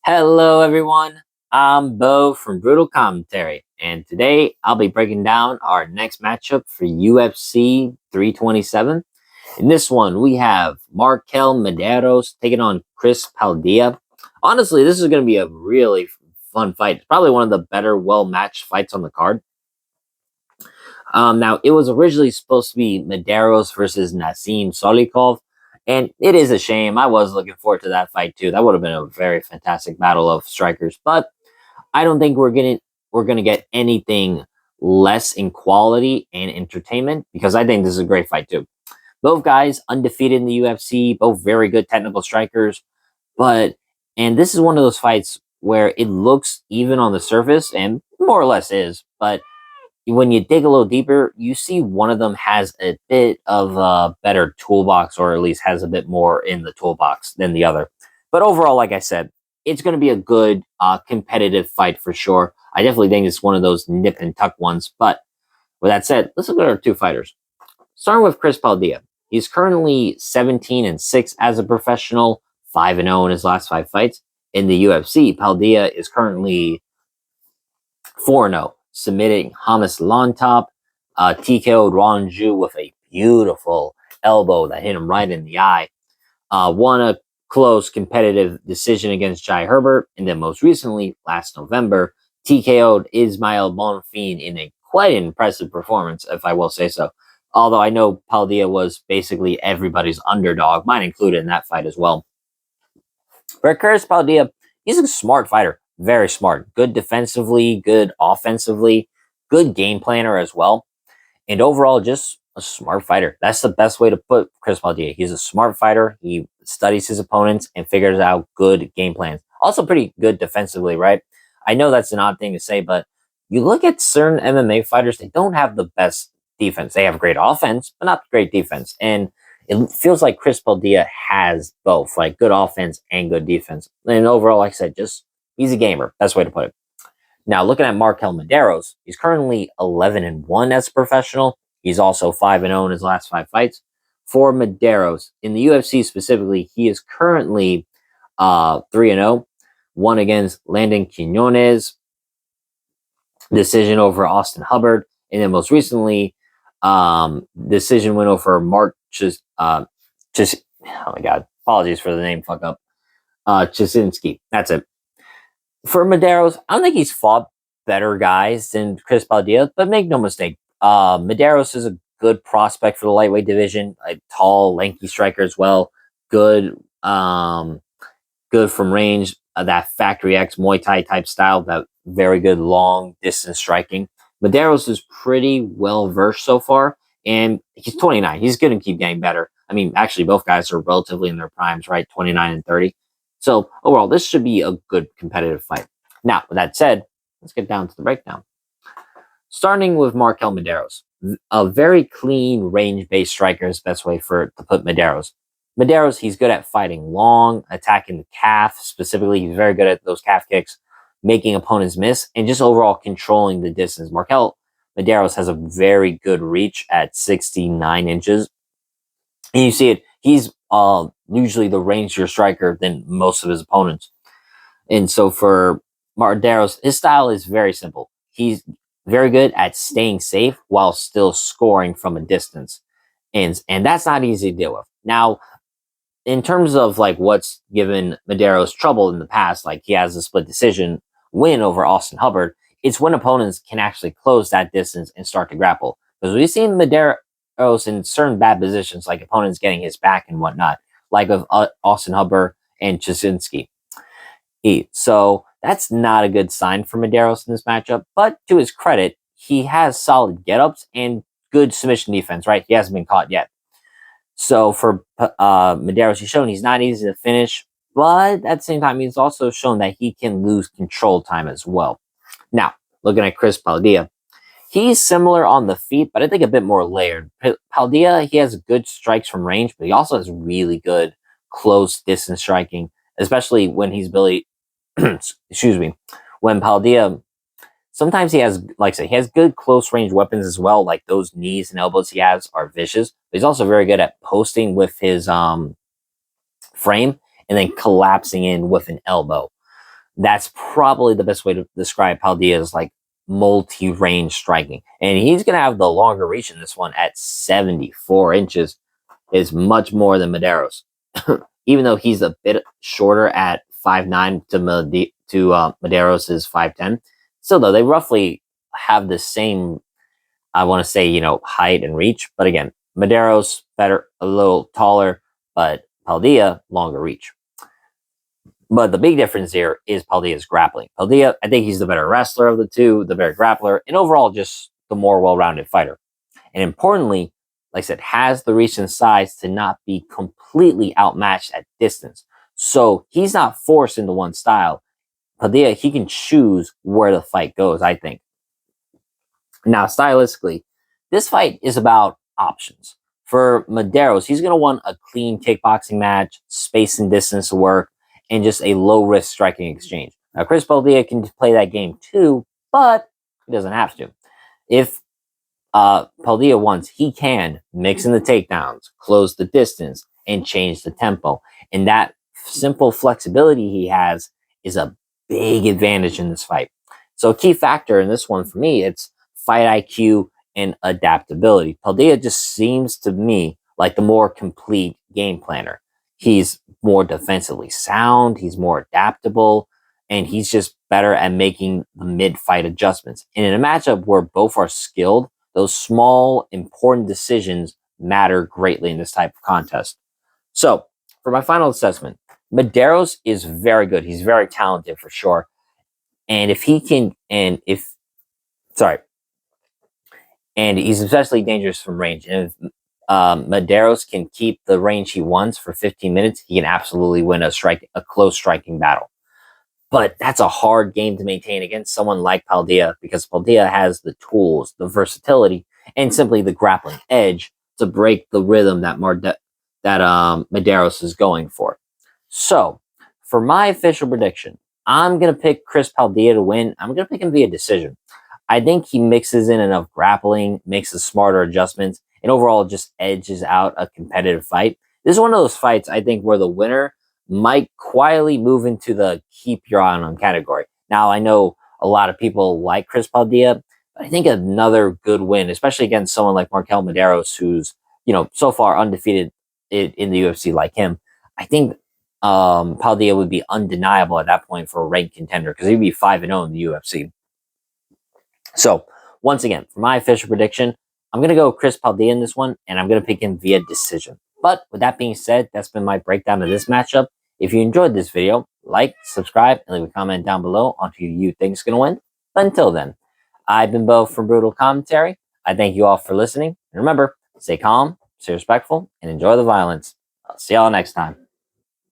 Hello, everyone. I'm Bo from Brutal Commentary, and today I'll be breaking down our next matchup for UFC 327. In this one, we have MarQuel Mederos taking on Chris Padilla. Honestly, this is going to be a really fun fight. It's probably one of the better, well-matched fights on the card. Now, it was originally supposed to be Mederos versus Nassim Solikov, and it is a shame. I was looking forward to that fight too. That would have been a very fantastic battle of strikers, but I don't think we're gonna get anything less in quality and entertainment because I think this is a great fight too. Both guys undefeated in the UFC, both very good technical strikers, but and this is one of those fights where it looks even on the surface and more or less is, but when you dig a little deeper, you see one of them has a bit of a better toolbox, or at least has a bit more in the toolbox than the other. But overall, like I said, it's going to be a good competitive fight for sure. I definitely think it's one of those nip and tuck ones. But with that said, let's look at our two fighters. Starting with Chris Padilla. He's currently 17-6 as a professional, 5-0 in his last five fights. In the UFC, Padilla is currently 4-0, submitting Hamas Lontop, TKO'd Ron Ju with a beautiful elbow that hit him right in the eye. Won a close competitive decision against Jai Herbert, and then most recently, last November, TKO'd Ismail Bonfim in a quite impressive performance, if I will say so. Although I know Padilla was basically everybody's underdog, mine included in that fight as well. For Chris Padilla, he's a smart fighter, very smart, good defensively, good offensively, good game planner as well, and overall just a smart fighter. That's the best way to put Chris Padilla. He's a smart fighter. He studies his opponents and figures out good game plans. Also pretty good defensively, right? I know that's an odd thing to say, but you look at certain MMA fighters, they don't have the best defense. They have great offense, but not great defense. And it feels like Chris Padilla has both, like good offense and good defense. And overall, like I said, just he's a gamer. Best way to put it. Now, looking at MarQuel Mederos, he's currently 11-1 as a professional. He's also 5-0 in his last five fights. For Mederos, in the UFC specifically, he is currently 3-0. One against Landon Quinones, decision over Austin Hubbard, and then most recently, decision win over Mark oh my god, apologies for the name fuck up. Chisinski. That's it. For Mederos, I don't think he's fought better guys than Chris Padilla, but make no mistake, Mederos is a good prospect for the lightweight division. A tall, lanky striker as well. Good, good from range. That Factory X Muay Thai type style. That very good long distance striking. Mederos is pretty well versed so far, and he's 29. He's going to keep getting better. I mean, actually, both guys are relatively in their primes, right? 29 and 30. So overall, this should be a good competitive fight. Now, with that said, let's get down to the breakdown. Starting with MarQuel Mederos, a very clean range-based striker is the best way to put Mederos. Mederos, he's good at fighting long, attacking the calf. Specifically, he's very good at those calf kicks, making opponents miss, and just overall controlling the distance. MarQuel Mederos has a very good reach at 69 inches. And you see it, he's usually the rangier striker than most of his opponents. And so for Mederos, his style is very simple. He's very good at staying safe while still scoring from a distance. And that's not easy to deal with. Now, in terms of like what's given Mederos trouble in the past, like he has a split decision win over Austin Hubbard, it's when opponents can actually close that distance and start to grapple. Because we've seen Mederos in certain bad positions, like opponents getting his back and whatnot, like of Austin Hubbard and Chisinski. So that's not a good sign for Mederos in this matchup. But to his credit, he has solid get-ups and good submission defense, right? He hasn't been caught yet. So for Mederos, he's shown he's not easy to finish, but at the same time, he's also shown that he can lose control time as well. Now, looking at Chris Padilla, he's similar on the feet, but I think a bit more layered. Padilla, he has good strikes from range, but he also has really good close distance striking, especially when he's excuse me, when Padilla, sometimes he has, like I said, he has good close range weapons as well. Like those knees and elbows he has are vicious. But he's also very good at posting with his frame and then collapsing in with an elbow. That's probably the best way to describe Paldia's like multi-range striking. And he's going to have the longer reach in this one at 74 inches, is much more than Mederos. Even though he's a bit shorter at 5'9" to Mederos is 5'10", still though they roughly have the same, I want to say, height and reach. But again, Mederos better, a little taller, but Paldilla longer reach. But the big difference here is Paldilla's grappling. Paldilla, I think he's the better wrestler of the two, the better grappler, and overall just the more well-rounded fighter. And importantly, like I said, has the reach and size to not be completely outmatched at distance. So he's not forced into one style. Padilla, he can choose where the fight goes, I think. Now, stylistically, this fight is about options. For Mederos, he's going to want a clean kickboxing match, space and distance to work, and just a low-risk striking exchange. Now, Chris Padilla can play that game too, but he doesn't have to. If Padilla wants, he can mix in the takedowns, close the distance, and change the tempo. And that simple flexibility he has is a big advantage in this fight. So a key factor in this one for me, it's fight IQ and adaptability. Padilla just seems to me like the more complete game planner. He's more defensively sound, he's more adaptable, and he's just better at making the mid-fight adjustments. And in a matchup where both are skilled, those small, important decisions matter greatly in this type of contest. So, for my final assessment, Mederos is very good. He's very talented for sure. And if he can, and he's especially dangerous from range. And if Mederos can keep the range he wants for 15 minutes, he can absolutely win a close striking battle. But that's a hard game to maintain against someone like Padilla, because Padilla has the tools, the versatility, and simply the grappling edge to break the rhythm that Mederos is going for. So, for my official prediction, I'm going to pick Chris Padilla to win. I'm going to pick him via decision. I think he mixes in enough grappling, makes the smarter adjustments, and overall just edges out a competitive fight. This is one of those fights, I think, where the winner might quietly move into the keep your eye on him category. Now, I know a lot of people like Chris Padilla, but I think another good win, especially against someone like MarQuel Mederos, who's, so far undefeated in the UFC like him, I think Padilla would be undeniable at that point for a ranked contender, because he'd be 5-0 in the UFC. So, once again, for my official prediction, I'm going to go Chris Padilla in this one, and I'm going to pick him via decision. But with that being said, that's been my breakdown of this matchup. If you enjoyed this video, like, subscribe, and leave a comment down below on who you think is going to win. But until then, I've been Bo from Brutal Commentary. I thank you all for listening. And remember, stay calm, stay respectful, and enjoy the violence. I'll see y'all next time.